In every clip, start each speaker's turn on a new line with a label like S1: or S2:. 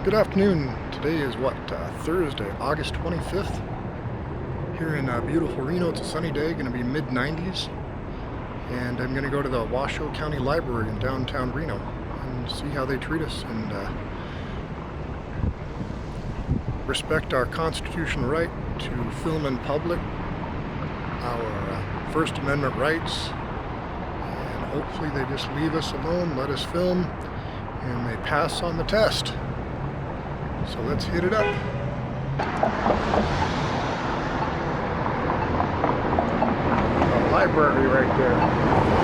S1: Good afternoon. Today is Thursday, August 25th. Here in beautiful Reno. It's a sunny day, going to be mid-90s. And I'm going to go to the Washoe County Library in downtown Reno and see how they treat us and respect our constitutional right to film in public, our First Amendment rights, and hopefully they just leave us alone, let us film, and they pass on the test. So let's hit it up. A library right there.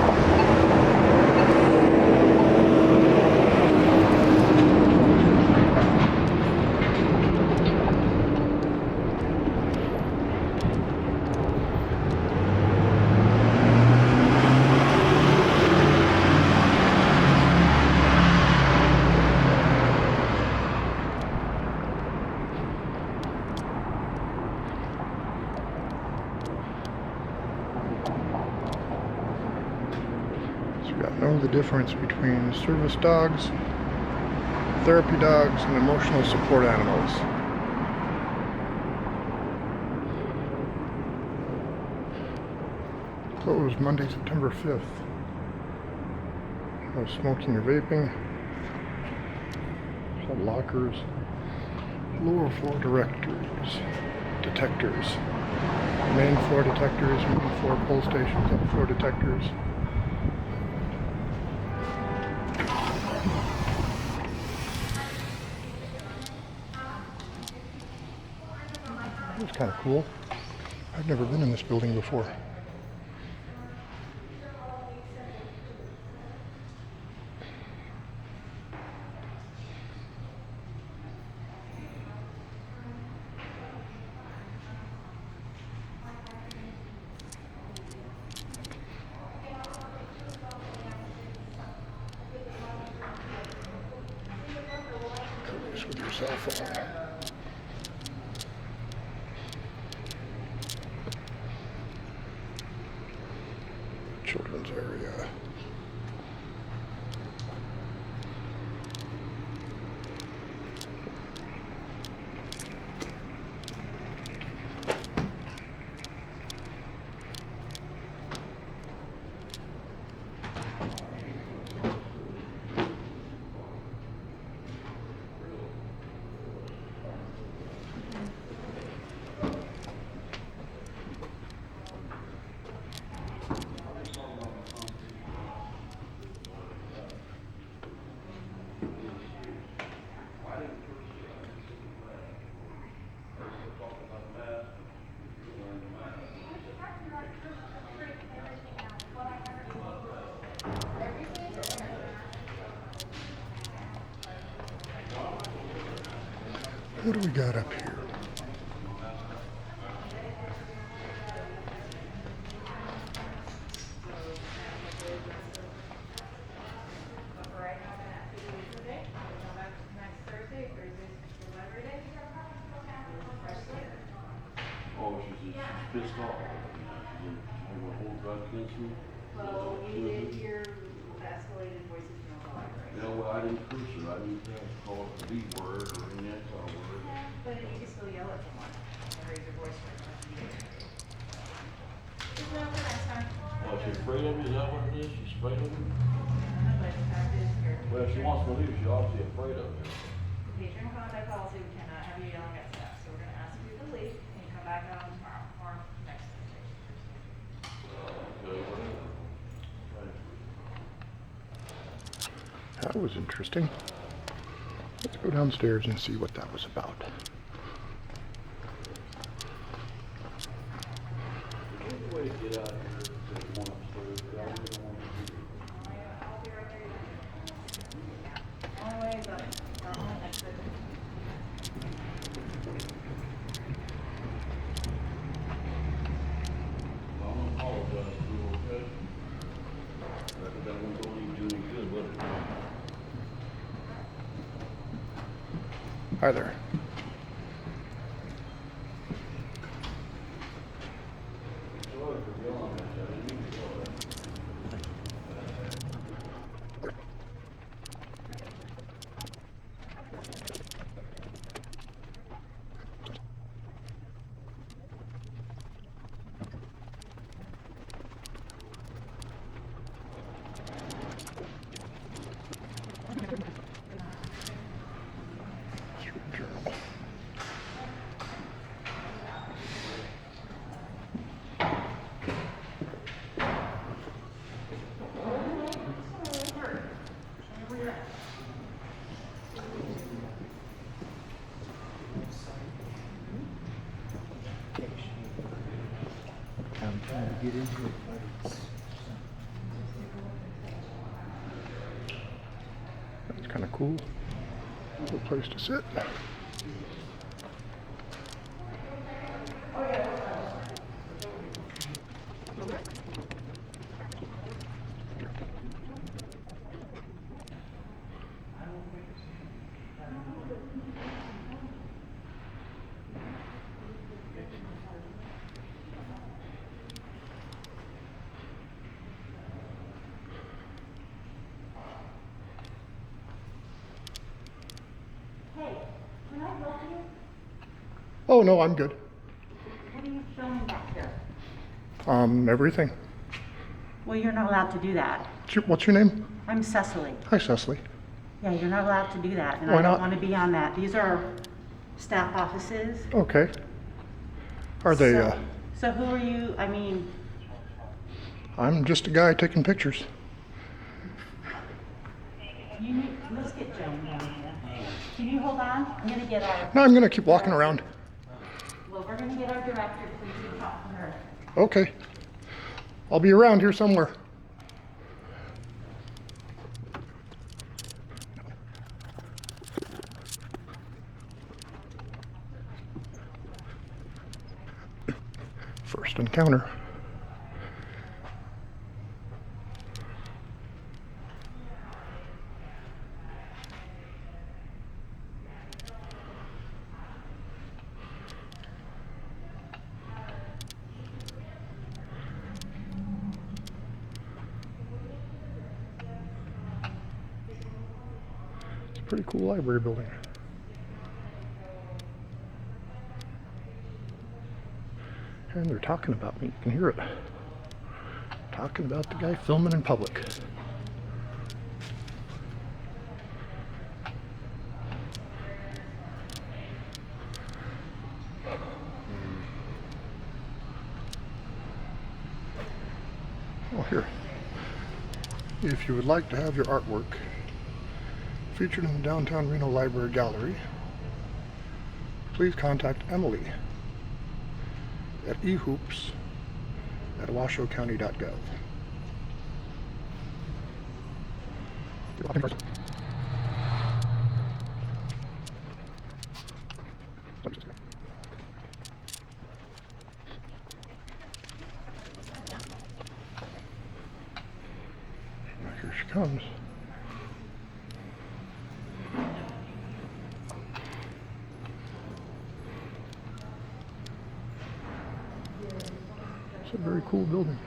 S1: You got to know the difference between service dogs, therapy dogs, and emotional support animals. Closed Monday, September 5th. No smoking or vaping. Some lockers. Lower floor detectors. Main floor detectors, main floor pull stations, upper floor detectors. It's kind of cool. I've never been in this building before. Cover this with your cell phone. Children's area. What do we got up here?
S2: Oh, she's pissed off. She's having a whole drug against me.
S3: Well, we did hear escalated voices from the library.
S2: Yeah, well, I didn't curse her. I didn't call it the B word or any X word.
S3: Yeah, but you can still yell at someone and raise your voice for them. Just know for next time.
S2: Oh, she's afraid of me? Is that what it is? She's afraid of me?
S3: But the fact is, you're.
S2: Well, if she wants to leave, she's obviously afraid of me.
S3: The patron conduct policy, we cannot have you yelling at staff, so we're gonna ask you to leave and come back out tomorrow or next Thursday.
S2: Okay, whatever.
S1: That was interesting. Let's go downstairs and see what that was about.
S2: There's a way to get out of here if you want upstairs, but I really don't want to do it.
S3: I'll be right there. Only way is up. Next Thursday.
S2: I'm gonna apologize to you, okay? That won't do any good, would it?
S1: Hi there.
S4: get into it, but it's...
S1: That's kind of cool. Good place to sit.
S5: Hey, can I help you?
S1: Oh no, I'm good.
S5: What are you filming back there?
S1: Everything.
S5: Well, you're not allowed to do that.
S1: What's your name?
S5: I'm Cecily.
S1: Hi, Cecily.
S5: Yeah, you're not allowed to do that, and
S1: Why
S5: I don't
S1: not?
S5: want to be on that. These are staff offices.
S1: Okay. Are they,
S5: So who are you? I mean,
S1: I'm just a guy taking pictures.
S5: let's get Joan down here. Can you hold on? I'm gonna get our.
S1: No, I'm gonna keep walking around.
S5: Well, we're gonna get our director so you can talk to her.
S1: Okay. I'll be around here somewhere. First encounter. It's a pretty cool library building. And they're talking about me. You can hear it. Talking about the guy filming in public. Oh, here. If you would like to have your artwork featured in the downtown Reno Library Gallery, please contact Emily at ehoops@washoecounty.gov. Here she comes. It's a very cool building.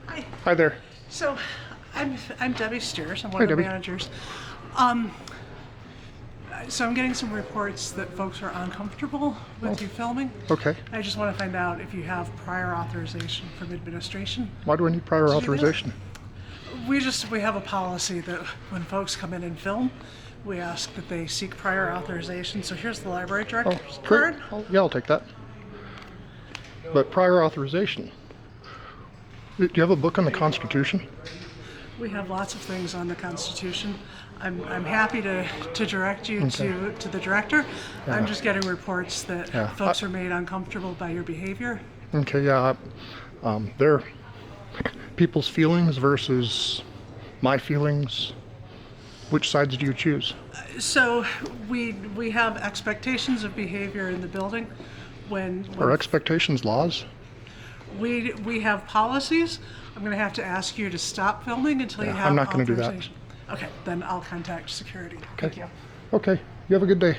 S6: Hi.
S1: Hi there.
S6: So, I'm Debbie Steers. I'm one
S1: Hi,
S6: of the
S1: Debbie.
S6: managers. So I'm getting some reports that folks are uncomfortable with you filming.
S1: Okay.
S6: I just want to find out if you have prior authorization from administration.
S1: Why do I need prior
S6: Do you do that?
S1: authorization?
S6: We have a policy that when folks come in and film, we ask that they seek prior authorization. So here's the library
S1: Oh,
S6: director's
S1: great.
S6: card.
S1: Yeah, I'll take that. But prior authorization. Do you have a book on the Constitution?
S6: We have lots of things on the Constitution. I'm happy to direct you to the director.
S1: Yeah.
S6: I'm just getting reports that
S1: Yeah.
S6: folks are made uncomfortable by your behavior.
S1: Okay, yeah. They're people's feelings versus my feelings. Which sides do you choose?
S6: So we have expectations of behavior in the building. When
S1: Are expectations laws?
S6: we have policies, I'm going to have to ask you to stop filming until you
S1: Yeah,
S6: have
S1: I'm not gonna do that.
S6: authorization. Okay, then I'll contact security.
S1: Okay.
S6: Thank you.
S1: Okay, you have a good day.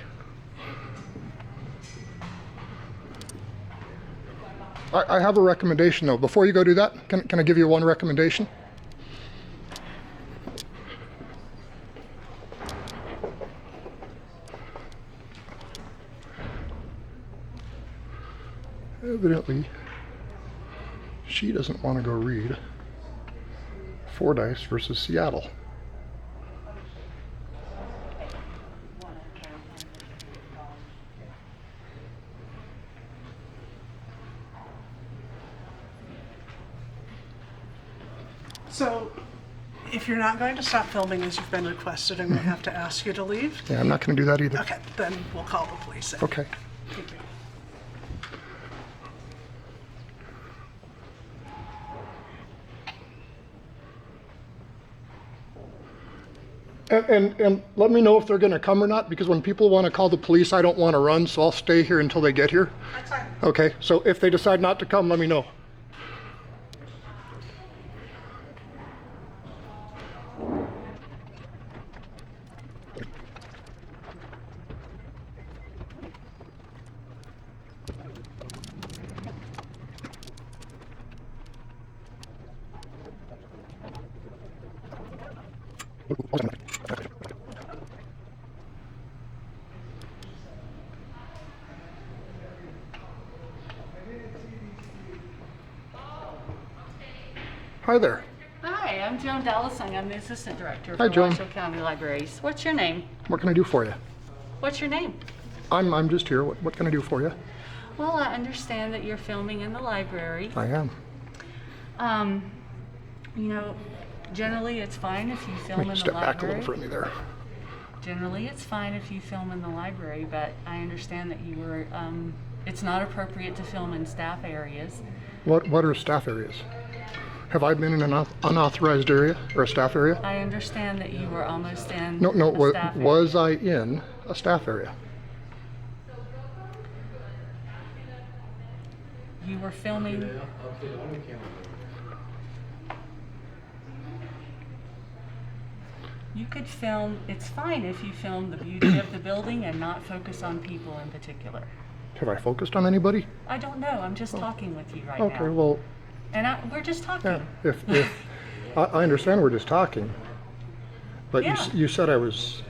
S1: I have a recommendation though. Before you go do that, can I give you one recommendation? Evidently, she doesn't want to go read Fordyce versus Seattle.
S6: So, if you're not going to stop filming as you've been requested, I'm going to have to ask you to leave.
S1: Yeah, I'm not going to do that either.
S6: Okay, then we'll call the police in.
S1: Okay.
S6: Thank you.
S1: And let me know if they're going to come or not, because when people want to call the police, I don't want to run, so I'll stay here until they get here.
S6: That's fine.
S1: Okay, so if they decide not to come, let me know. Hi there.
S5: Hi, I'm Joan Dallasung. I'm the Assistant Director
S1: Hi,
S5: for
S1: Joan.
S5: Washoe County Libraries. What's your name?
S1: What can I do for you?
S5: What's your name?
S1: I'm just here. What can I do for you?
S5: Well, I understand that you're filming in the library.
S1: I am.
S5: You know, generally it's fine if you film
S1: Let me
S5: in the
S1: step back a
S5: library.
S1: little from me there.
S5: Generally it's fine if you film in the library, but I understand that you were, it's not appropriate to film in staff areas.
S1: What are staff areas? Have I been in an unauthorized area or a staff area?
S5: I understand that you were almost in
S1: No,
S5: a staff area.
S1: was I in a staff area?
S5: You were filming. You could film, it's fine if you film the beauty of the building and not focus on people in particular.
S1: Have I focused on anybody?
S5: I don't know, I'm just talking with you right now.
S1: Okay, well,
S5: And we're just talking.
S1: yeah, if I understand we're just talking, but
S5: Yeah.
S1: you said I was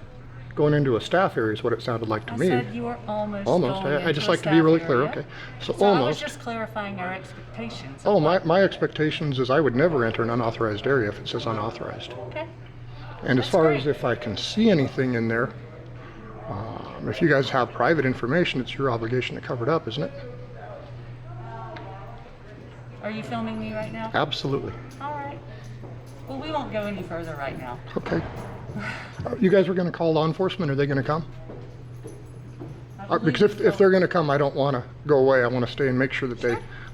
S1: going into a staff area is what it sounded like to
S5: I
S1: me.
S5: said you were almost
S1: Almost.
S5: going
S1: I
S5: into
S1: just
S5: a
S1: like to be
S5: staff
S1: really clear.
S5: area.
S1: Okay. So
S5: So I was
S1: almost.
S5: just clarifying our expectations.
S1: Oh, my expectations is I would never enter an unauthorized area if it says unauthorized.
S5: Okay.
S1: And as
S5: That's
S1: far
S5: great.
S1: as if I can see anything in there, if you guys have private information, it's your obligation to cover it up, isn't it?
S5: Are you filming me right now?
S1: Absolutely.
S5: All right. Well, we won't go any further right now.
S1: Okay. You guys are going to call law enforcement? Are they going to come?
S5: I believe
S1: Because if they're going to come, I don't want to go away. I want to stay and make sure that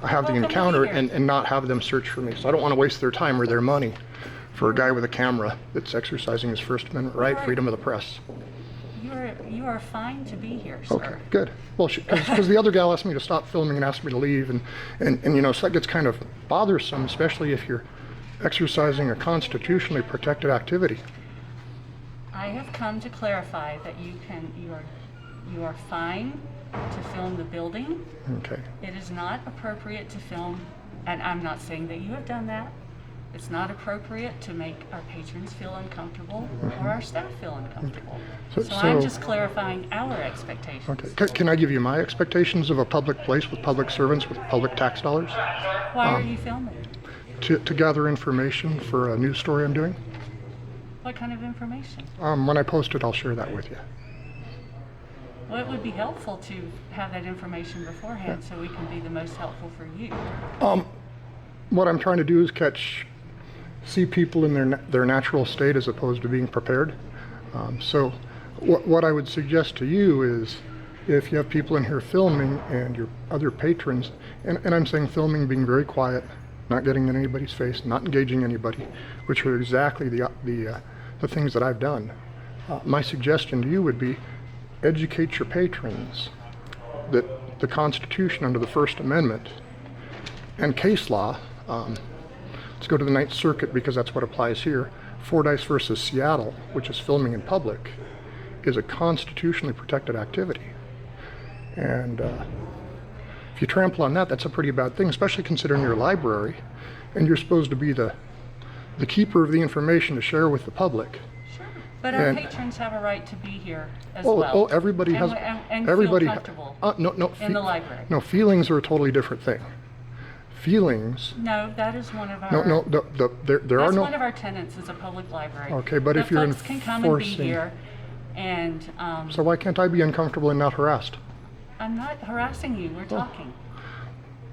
S1: I have the
S5: Welcome to be
S1: encounter
S5: here.
S1: and not have them search for me. So I don't want to waste their time or their money for a guy with a camera that's exercising his First Amendment right,
S5: Right.
S1: freedom of the press.
S5: You are fine to be here, sir.
S1: Okay, good. Well, because the other gal asked me to stop filming and asked me to leave, and you know, so that gets kind of bothersome, especially if you're exercising a constitutionally protected activity.
S5: I have come to clarify that you are fine to film the building.
S1: Okay.
S5: It is not appropriate to film, and I'm not saying that you have done that. It's not appropriate to make our patrons feel uncomfortable or our staff feel uncomfortable.
S1: So-
S5: So I'm
S1: so-
S5: just clarifying our expectations.
S1: Okay. Can I give you my expectations of a public place with public servants with public tax dollars?
S5: Why are you filming?
S1: To gather information for a news story I'm doing.
S5: What kind of information?
S1: When I post it, I'll share that with you.
S5: Well, it would be helpful to have that information beforehand so we can be the most helpful for you.
S1: What I'm trying to do is see people in their natural state as opposed to being prepared. So what I would suggest to you is if you have people in here filming and your other patrons, and I'm saying filming, being very quiet, not getting in anybody's face, not engaging anybody, which are exactly the things that I've done. My suggestion to you would be educate your patrons that the Constitution under the First Amendment and case law, let's go to the Ninth Circuit because that's what applies here. Fordyce versus Seattle, which is filming in public, is a constitutionally protected activity. And if you trample on that, that's a pretty bad thing, especially considering you're a library and you're supposed to be the keeper of the information to share with the public.
S5: Sure. But our
S1: And-
S5: patrons have a right to be here as well.
S1: Oh, everybody has.
S5: And
S1: everybody
S5: feel comfortable
S1: no,
S5: in the library.
S1: No, feelings are a totally different thing. Feelings.
S5: No, that is one of our.
S1: No. There are
S5: That's
S1: no.
S5: one of our tenants is a public library.
S1: Okay, but
S5: that
S1: if you're
S5: folks can come and be
S1: enforcing-
S5: here, and
S1: So why can't I be uncomfortable and not harassed?
S5: I'm not harassing you. We're talking.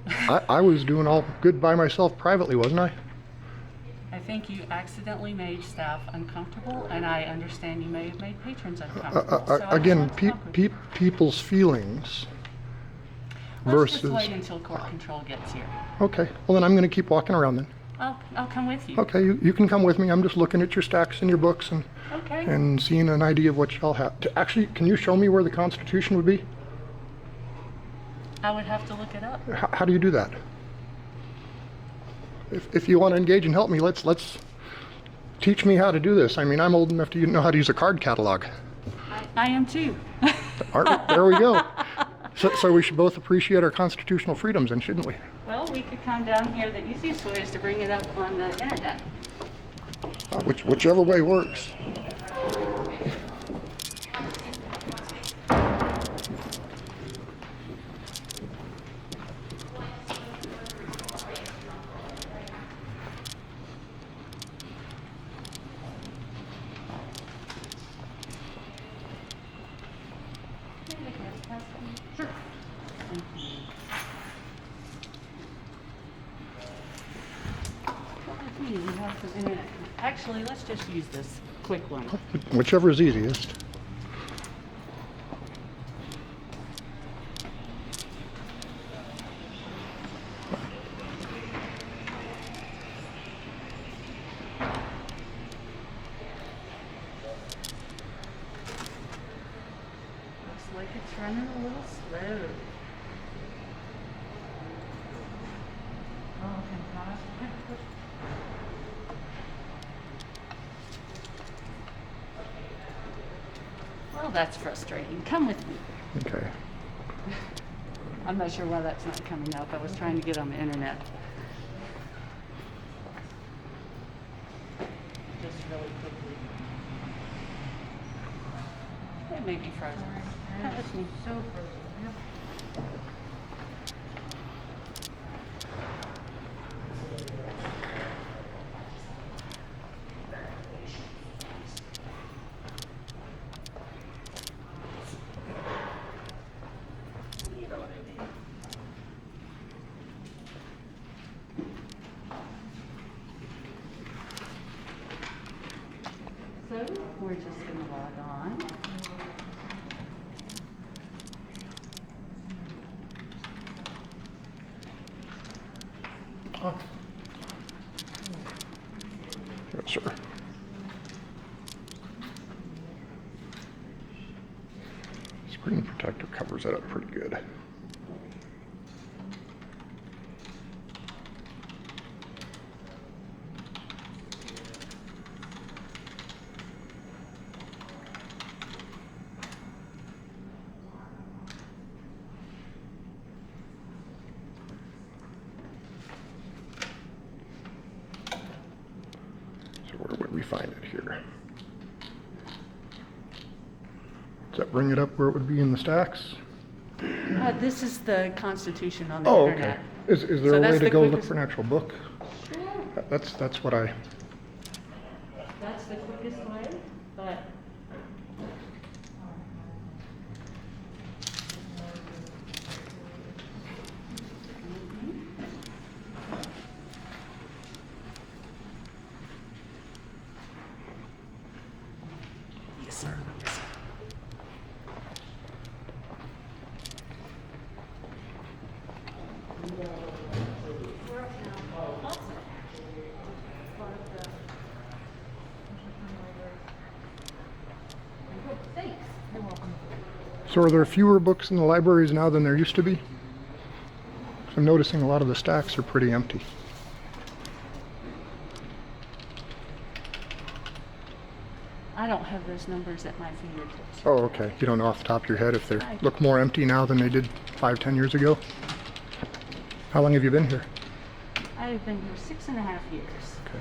S1: I was doing all good by myself privately, wasn't I?
S5: I think you accidentally made staff uncomfortable, and I understand you may have made patrons uncomfortable. So I just
S1: Again,
S5: want to talk with you.
S1: people's feelings
S5: Let's just
S1: versus...
S5: wait until court control gets here.
S1: Okay, well then I'm going to keep walking around then.
S5: I'll come with you.
S1: Okay, you can come with me. I'm just looking at your stacks and your books
S5: Okay.
S1: and seeing an idea of what y'all have. Actually, can you show me where the Constitution would be?
S5: I would have to look it up.
S1: How do you do that? If you want to engage and help me, let's teach me how to do this. I mean, I'm old enough to know how to use a card catalog.
S5: I am too.
S1: There we go. So we should both appreciate our constitutional freedoms, then, shouldn't we?
S5: Well, we could come down here. The easiest way is to bring it up on the internet.
S1: Whichever way works.
S5: We have some internet. Actually, let's just use this quick one.
S1: Whichever is easiest.
S5: Looks like it's running a little slow. Oh, okay. Well, that's frustrating. Come with me.
S1: Okay.
S5: I'm not sure why that's not coming up. I was trying to get on the internet. Just really quickly. It may be frozen. Come with me. So frozen. So we're just going to log on.
S1: Yes, sir. Screen protector covers that up pretty good. So where would we find it here? Does that bring it up where it would be in the stacks?
S5: This is the Constitution on the
S1: Oh, okay.
S5: internet.
S1: Is there
S5: So
S1: a way
S5: that's
S1: to
S5: the
S1: go look
S5: quickest-
S1: for an actual book?
S5: Sure.
S1: That's what I...
S5: That's the quickest way, but yes, sir. Yes, sir. Thanks. You're welcome.
S1: So are there fewer books in the libraries now than there used to be? I'm noticing a lot of the stacks are pretty empty.
S5: I don't have those numbers at my fingertips.
S1: Oh, okay. You don't know off the top of your head if they look more empty now than they did 5-10 years ago? How long have you been here?
S5: I've been here 6.5 years.
S1: Okay.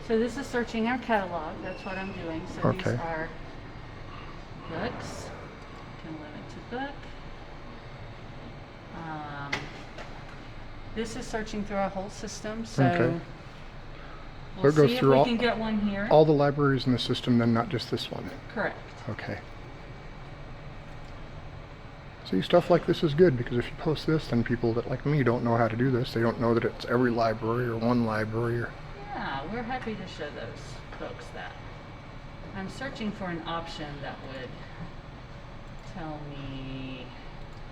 S5: So this is searching our catalog. That's what I'm doing. So
S1: Okay.
S5: these are books. Can limit to book. This is searching through our whole system. So
S1: Okay. So
S5: We'll
S1: it goes
S5: see if
S1: through
S5: we
S1: all,
S5: can get one here.
S1: all the libraries in the system, then not just this one.
S5: Correct.
S1: Okay. See, stuff like this is good because if you post this, then people that like me don't know how to do this. They don't know that it's every library or one library or...
S5: Yeah, we're happy to show those folks that. I'm searching for an option that would tell me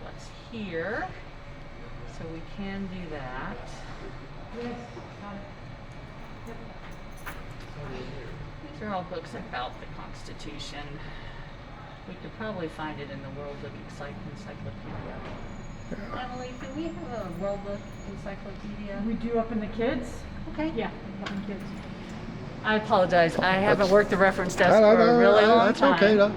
S5: what's here. So we can do that. These are all books about the Constitution. We could probably find it in the World Book Encyclopedia. Emily, do we have a World Book Encyclopedia?
S4: We do up in the kids?
S5: Okay.
S4: Yeah, up in kids.
S5: I apologize. I haven't worked the reference desk
S1: No,
S5: for a really long
S1: that's
S5: time.
S1: okay. No.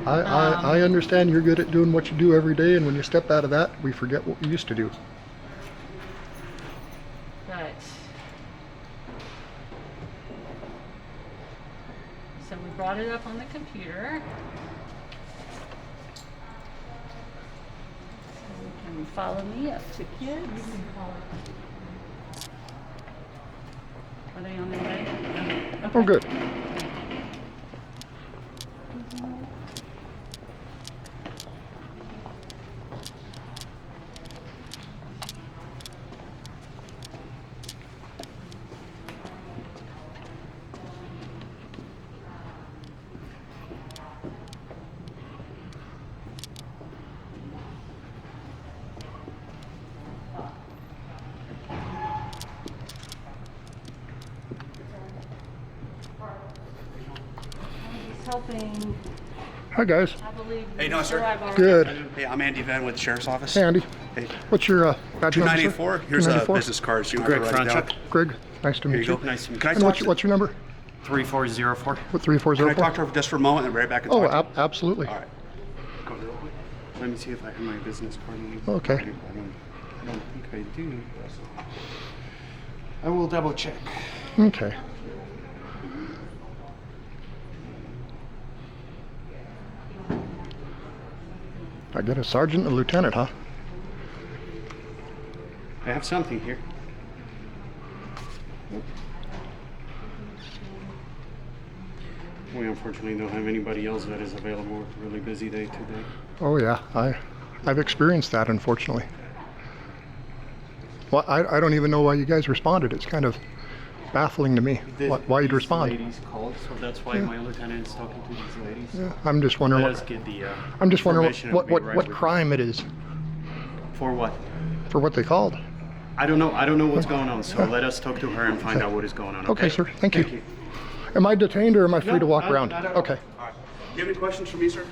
S1: I understand you're good at doing what you do every day, and when you step out of that, we forget what we used to do.
S5: But so we brought it up on the computer. So you can follow me up to kids.
S4: You can call it.
S5: Are they on their way? Okay.
S1: Oh, good.
S5: He's helping,
S1: Hi, guys.
S5: I believe.
S7: How you doing, sir?
S5: I've already-
S1: Good.
S7: Hey, I'm Andy Van with the Sheriff's Office.
S1: Hey, Andy.
S7: Hey.
S1: What's your badge number, sir?
S7: 294. Here's a
S1: 294?
S7: business card. So you
S8: Greg
S7: don't have to write it
S8: Franchuk.
S7: down.
S1: Greg, nice to
S7: Here
S1: meet
S7: you
S1: you.
S7: go. Nice to meet you. Can I
S1: And
S7: talk to,
S1: what's your number?
S8: 3404.
S1: What,
S7: can I
S1: 3404?
S7: talk to her just for a moment and right back and
S1: Oh,
S7: talk to her?
S1: absolutely.
S7: All right. Go real quick. Let me see if I have my business card.
S1: Okay.
S7: I don't think I do. I will double check.
S1: Okay. I get a sergeant and a lieutenant, huh?
S7: I have something here. We unfortunately don't have anybody else that is available. It's a really busy day today.
S1: Oh yeah, I've experienced that, unfortunately. Well, I don't even know why you guys responded. It's kind of baffling to me why you'd respond.
S7: These ladies called, so that's why my lieutenant is talking to these ladies.
S1: Yeah, I'm just wondering
S7: Let us
S1: what,
S7: get the
S1: I'm just wondering
S7: information
S1: what
S7: and be right
S1: what
S7: with
S1: crime it is
S7: you. For what?
S1: for what they called.
S7: I don't know what's going on, so let us talk to her and find out what is going on.
S1: Okay, sir. Thank you. Am I detained or am I free to walk around?
S7: Not at all.
S1: Okay.
S7: All right. Do you have any questions for me, sir?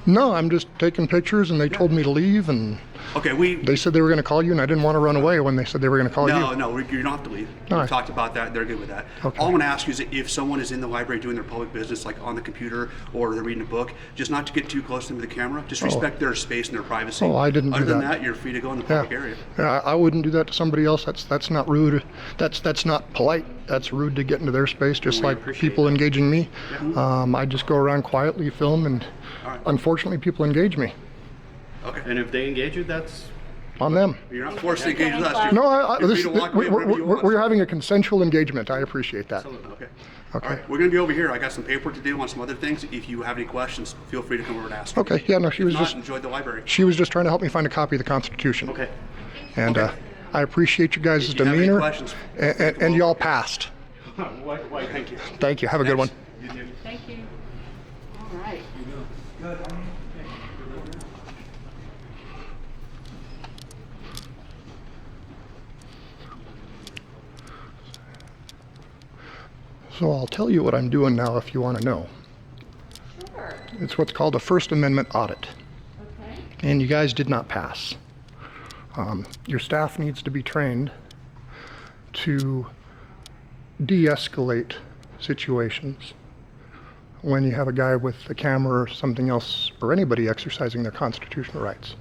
S1: No, I'm just taking pictures, and they told me to leave, and
S7: Okay,
S1: they said they were going to call you, and I didn't want to run away when they said they were going to call you.
S7: No, you don't have to leave.
S1: All
S7: We
S1: right.
S7: talked about that. They're good with that.
S1: Okay.
S7: All I'm going to ask you is if someone is in the library doing their public business, like on the computer or they're reading a book, just not to get too close to the camera. Just respect their space and their privacy.
S1: Oh, I didn't do
S7: Other than
S1: that.
S7: that, you're free to go in the
S1: Yeah.
S7: public area.
S1: Yeah, I wouldn't do that to somebody else. That's not rude. That's not polite. That's rude to get into their space, just
S7: We
S1: like
S7: appreciate
S1: people
S7: that.
S1: engaging me. I just go around quietly, film, and
S7: All right.
S1: unfortunately, people engage me.
S7: Okay.
S8: And if they engage you, that's
S1: On them.
S7: You're not forced to engage with us. You're,
S1: No,
S7: you're free to walk away wherever you want.
S1: we're having a consensual engagement. I appreciate that.
S7: Okay.
S1: Okay.
S7: All right. We're going to be over here. I got some paperwork to do on some other things. If you have any questions, feel free to come over and ask.
S1: Okay. Yeah. No, she
S7: If
S1: was
S7: not,
S1: just
S7: enjoy the library.
S1: trying to help me find a copy of the Constitution.
S7: Okay.
S1: And
S7: Okay.
S1: I appreciate you guys'
S7: If you have any
S1: demeanor,
S7: questions,
S1: and y'all passed.
S7: Why, thank you.
S1: Thank you. Have a good one.
S7: You too.
S5: Thank you. All right.
S1: So I'll tell you what I'm doing now if you want to know.
S5: Sure.
S1: It's what's called a First Amendment audit.
S5: Okay.
S1: And you guys did not pass. Your staff needs to be trained to de-escalate situations when you have a guy with a camera or something else, or anybody exercising their constitutional rights.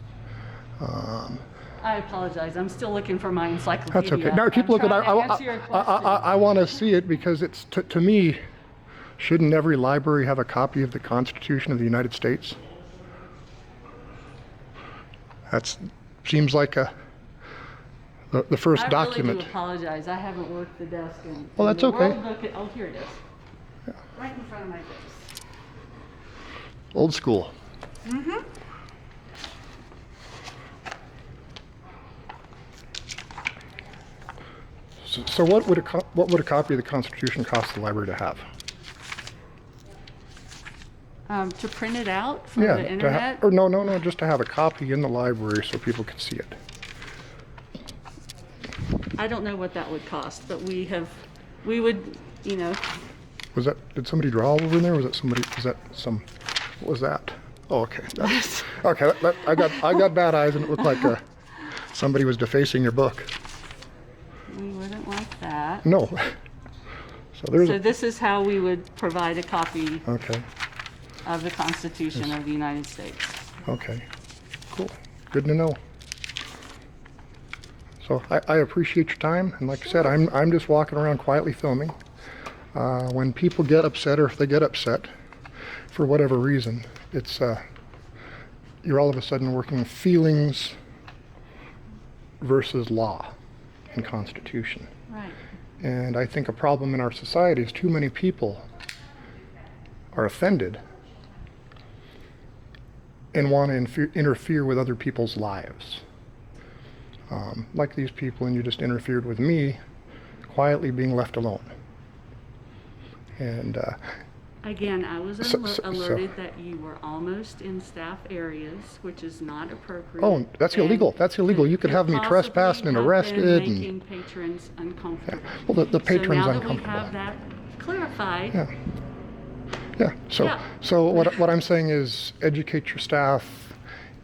S5: I apologize. I'm still looking for my encyclopedia.
S1: That's okay. Now keep
S5: I'm
S1: looking.
S5: trying to answer your question.
S1: I want to see it because it's to me. Shouldn't every library have a copy of the Constitution of the United States? That seems like The first
S5: I
S1: document.
S5: really do apologize. I haven't worked the desk in.
S1: Well,
S5: in
S1: that's
S5: the
S1: okay.
S5: World Book. Oh, here it is. Right in front of my face.
S1: Old school. So what would a copy of the Constitution cost the library to have?
S5: To print it out from the
S1: To
S5: internet.
S1: or no, just to have a copy in the library so people can see it.
S5: I don't know what that would cost, but we would, you know,
S1: Did somebody draw over in there? Was that some, what was that? Oh, okay. Okay, I got bad eyes and it looked like somebody was defacing your book.
S5: we wouldn't like that.
S1: No. So there's,
S5: So this is how we would provide a copy
S1: okay,
S5: of the Constitution of the United States.
S1: okay, cool, good to know. So I appreciate your time, and like I said, I'm just walking around quietly filming. When people get upset, or if they get upset for whatever reason, it's you're all of a sudden working feelings versus law and Constitution.
S5: Right.
S1: And I think a problem in our society is too many people are offended and want to interfere with other people's lives. Like these people, and you just interfered with me quietly being left alone. And
S5: Again, I was
S1: So-
S5: alerted that you were almost in staff areas, which is not appropriate.
S1: oh, that's
S5: and
S1: illegal. That's illegal. You could have me
S5: possibly
S1: trespassed and
S5: have
S1: arrested.
S5: been
S1: And
S5: making patrons uncomfortable.
S1: well, the patron's
S5: so now that we
S1: uncomfortable.
S5: have that clarified,
S1: Yeah. Yeah. So
S5: Yeah.
S1: so what I'm saying is educate your staff,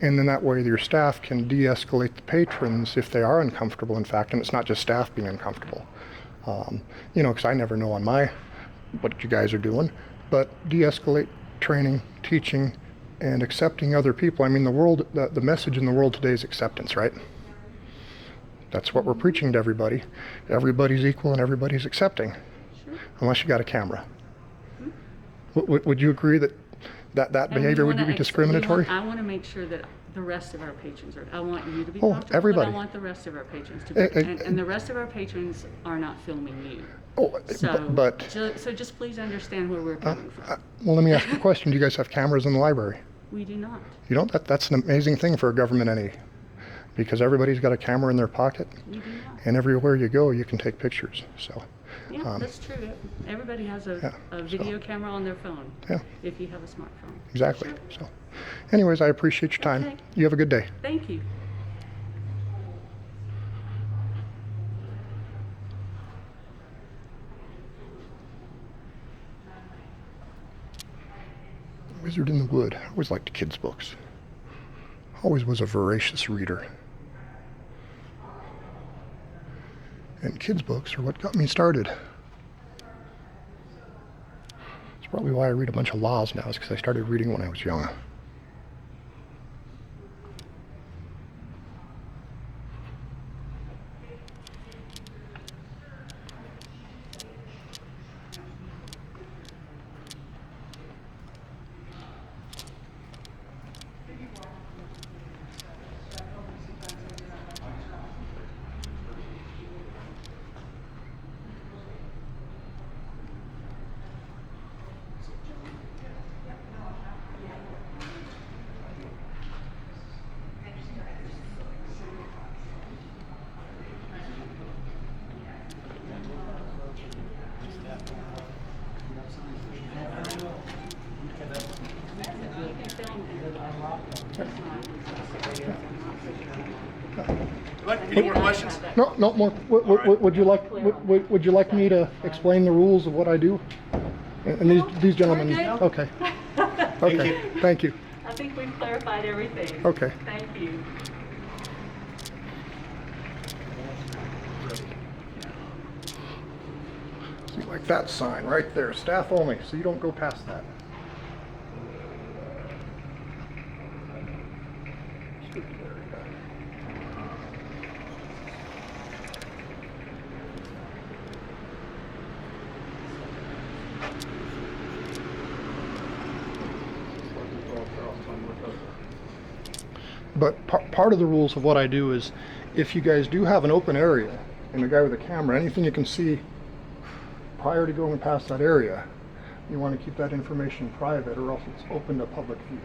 S1: and then that way your staff can de-escalate the patrons if they are uncomfortable. In fact, and it's not just staff being uncomfortable. Because I never know on what you guys are doing, but de-escalate training, teaching, and accepting other people. I mean, the message in the world today is acceptance, right? That's what we're preaching to everybody. Everybody's equal and everybody's accepting, unless you got a camera. Would you agree that
S5: and we
S1: behavior would
S5: wanna
S1: be discriminatory?
S5: I want to make sure that the rest of our patrons are. I want you to be
S1: Oh,
S5: comfortable,
S1: everybody.
S5: but I want the rest of our patrons to be. And the rest of our patrons are not filming you.
S1: Oh,
S5: So,
S1: but
S5: so just please understand where we're coming from.
S1: well, let me ask you a question. Do you guys have cameras in the library?
S5: We do not.
S1: You don't? That's an amazing thing for a government entity, because everybody's got a camera in their pocket,
S5: We do not.
S1: and everywhere you go, you can take pictures. So,
S5: Yeah, that's true. Everybody has a video camera on their phone.
S1: yeah,
S5: If you have a smartphone.
S1: exactly.
S5: Sure.
S1: So, anyways, I appreciate your time.
S5: Okay.
S1: You have a good day.
S5: Thank you.
S1: Wizard in the Wood. I always liked kids' books. Always was a voracious reader. And kids' books are what got me started. It's probably why I read a bunch of laws now, is because I started reading when I was young.
S7: Any more questions?
S1: No more. Would you like me to explain the rules of what I do? And these gentlemen.
S5: Okay.
S1: Okay. Okay. Thank you.
S5: I think we've clarified everything.
S1: Okay.
S5: Thank you.
S1: See, like that sign right there, staff only, so you don't go past that. But part of the rules of what I do is, if you guys do have an open area and a guy with a camera, anything you can see prior to going past that area, you want to keep that information private, or else it's open to public view.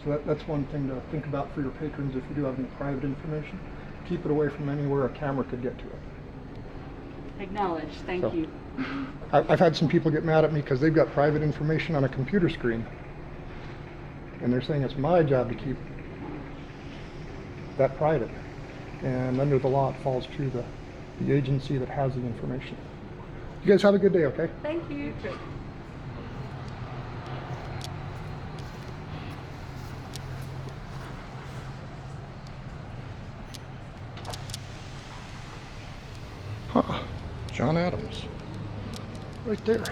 S1: So that's one thing to think about for your patrons. If you do have any private information, keep it away from anywhere a camera could get to it.
S5: Acknowledge, thank
S1: So-
S5: you.
S1: I've had some people get mad at me because they've got private information on a computer screen, and they're saying it's my job to keep that private. And under the law, it falls to the agency that has the information. You guys have a good day, okay?
S5: Thank you.
S1: Huh. John Adams. Right there.